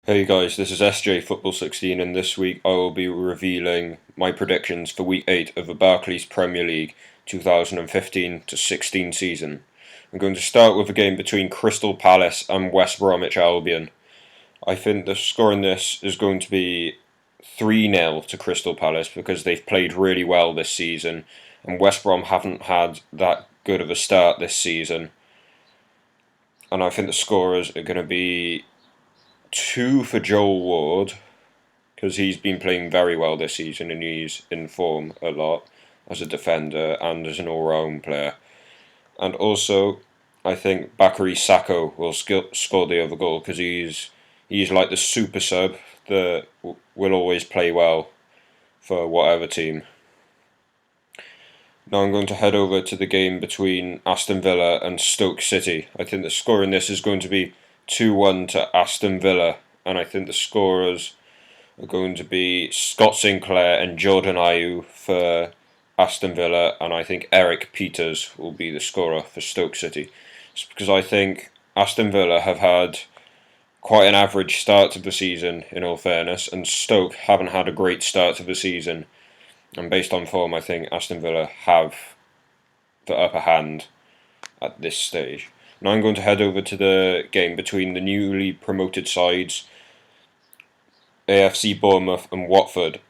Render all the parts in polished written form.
Hey guys, this is SJ Football 16, and this week I will be revealing my predictions for Week 8 of the Barclays Premier League 2015 to 16 season. I'm going to start with a game between Crystal Palace and West Bromwich Albion. I think the score in this is going to be 3-0 to Crystal Palace because they've played really well this season, and West Brom haven't had that good of a start this season. And I think the scorers are going to be 2 for Joel Ward, because he's been playing very well this season and he's in form a lot as a defender and as an all-round player. And also, I think Bakary Sacco will score the other goal because he's like the super sub that will always play well for whatever team. Now I'm going to head over to the game between Aston Villa and Stoke City. I think the score in this is going to be 2-1 to Aston Villa, and I think the scorers are going to be Scott Sinclair and Jordan Ayew for Aston Villa, and I think Eric Peters will be the scorer for Stoke City. It's because I think Aston Villa have had quite an average start to the season, in all fairness, and Stoke haven't had a great start to the season. And based on form, I think Aston Villa have the upper hand at this stage. Now I'm going to head over to the game between the newly promoted sides, AFC Bournemouth and Watford.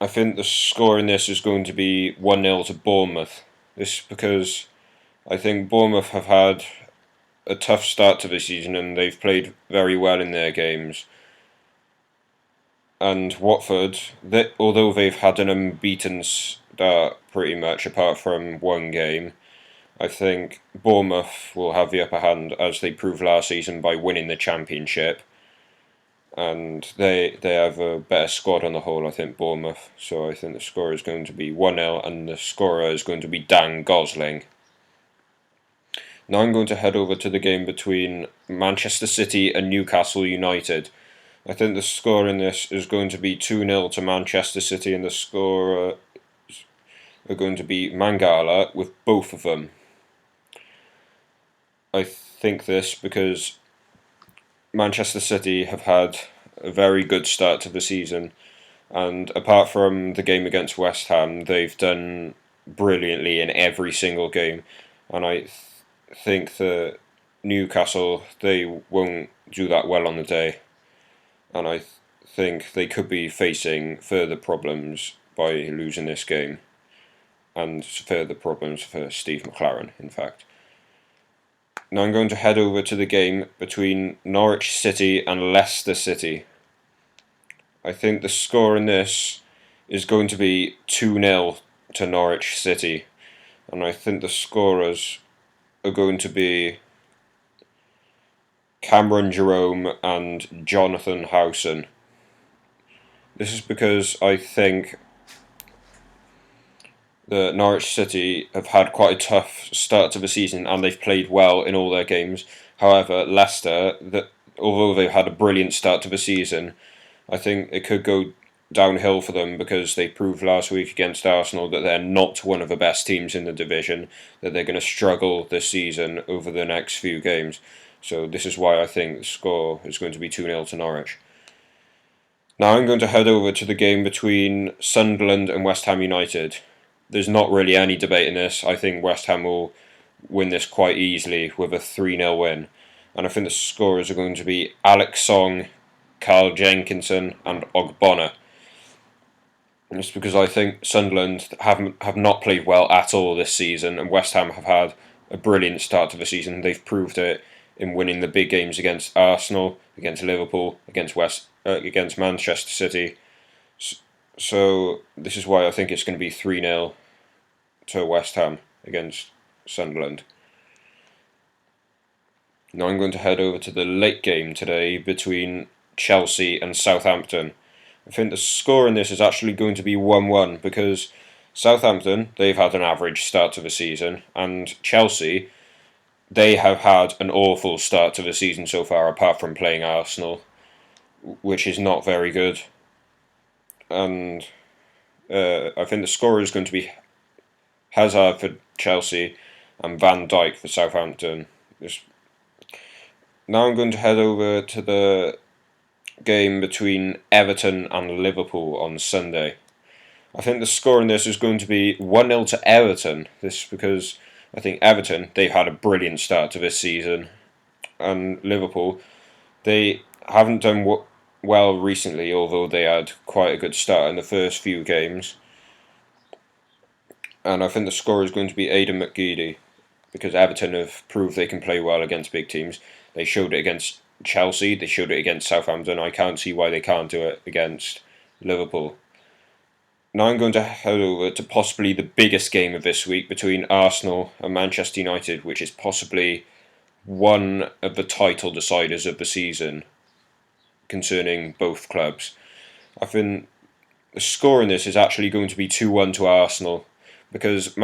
I think the score in this is going to be 1-0 to Bournemouth. This is because I think Bournemouth have had a tough start to the season and they've played very well in their games. And Watford, although they've had an unbeaten start pretty much apart from one game, I think Bournemouth will have the upper hand as they proved last season by winning the Championship. And they have a better squad on the whole, I think, Bournemouth. So I think the score is going to be 1-0 and the scorer is going to be Dan Gosling. Now I'm going to head over to the game between Manchester City and Newcastle United. I think the score in this is going to be 2-0 to Manchester City, and the scorer are going to be Mangala with both of them. I think this because Manchester City have had a very good start to the season, and apart from the game against West Ham, they've done brilliantly in every single game. And I think that Newcastle, they won't do that well on the day, and I think they could be facing further problems by losing this game, and further problems for Steve McLaren, in fact. Now I'm going to head over to the game between Norwich City and Leicester City. I think the score in this is going to be 2-0 to Norwich City, and I think the scorers are going to be Cameron Jerome and Jonathan Howson. This is because I think the Norwich City have had quite a tough start to the season and they've played well in all their games. However, Leicester, although they've had a brilliant start to the season, I think it could go downhill for them because they proved last week against Arsenal that they're not one of the best teams in the division, that they're going to struggle this season over the next few games. So this is why I think the score is going to be 2-0 to Norwich. Now I'm going to head over to the game between Sunderland and West Ham United. There's not really any debate in this. I think West Ham will win this quite easily with a 3-0 win. And I think the scorers are going to be Alex Song, Carl Jenkinson and Ogbonna. It's because I think Sunderland have not played well at all this season, and West Ham have had a brilliant start to the season. They've proved it in winning the big games against Arsenal, against Liverpool, against Manchester City. So this is why I think it's going to be 3-0 to West Ham against Sunderland. Now I'm going to head over to the late game today between Chelsea and Southampton. I think the score in this is actually going to be 1-1 because Southampton, they've had an average start to the season, and Chelsea, they have had an awful start to the season so far apart from playing Arsenal, which is not very good. And I think the scorer is going to be Hazard for Chelsea and Van Dijk for Southampton. Now I'm going to head over to the game between Everton and Liverpool on Sunday. I think the score in this is going to be 1-0 to Everton. This because I think Everton, they've had a brilliant start to this season, and Liverpool, they haven't done well recently, although they had quite a good start in the first few games. And I think the score is going to be Aidan McGeady, because Everton have proved they can play well against big teams. They showed it against Chelsea, they showed it against Southampton. I can't see why they can't do it against Liverpool. Now I'm going to head over to possibly the biggest game of this week between Arsenal and Manchester United, which is possibly one of the title deciders of the season concerning both clubs. I think the score in this is actually going to be 2-1 to Arsenal, because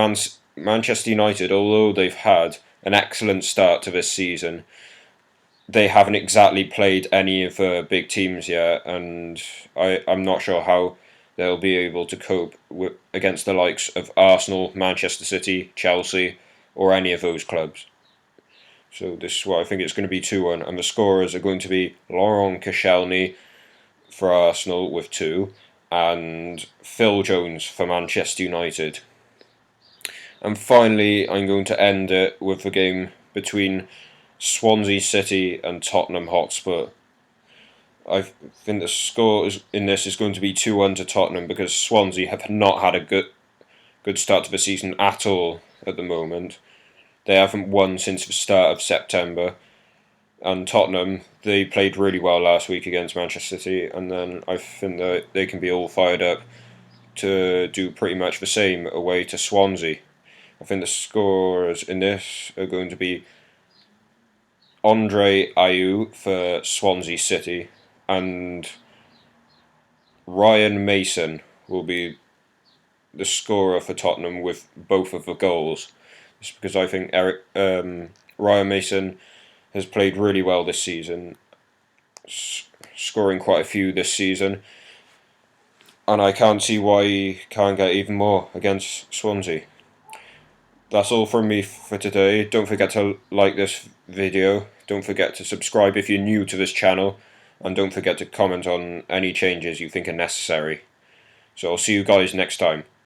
Manchester United, although they've had an excellent start to this season, they haven't exactly played any of the big teams yet, and I'm not sure how they'll be able to cope against the likes of Arsenal, Manchester City, Chelsea, or any of those clubs. So this is what I think it's going to be 2-1, and the scorers are going to be Laurent Koscielny for Arsenal with 2, and Phil Jones for Manchester United. And finally, I'm going to end it with the game between Swansea City and Tottenham Hotspur. I think the score in this is going to be 2-1 to Tottenham, because Swansea have not had a good start to the season at all at the moment. They haven't won since the start of September. And Tottenham, they played really well last week against Manchester City, and then I think that they can be all fired up to do pretty much the same away to Swansea. I think the scores in this are going to be Andre Ayew for Swansea City, and Ryan Mason will be the scorer for Tottenham with both of the goals. Just because I think Ryan Mason has played really well this season, scoring quite a few this season, and I can't see why he can't get even more against Swansea. That's all from me for today. Don't forget to like this video, don't forget to subscribe if you're new to this channel, and don't forget to comment on any changes you think are necessary. So I'll see you guys next time.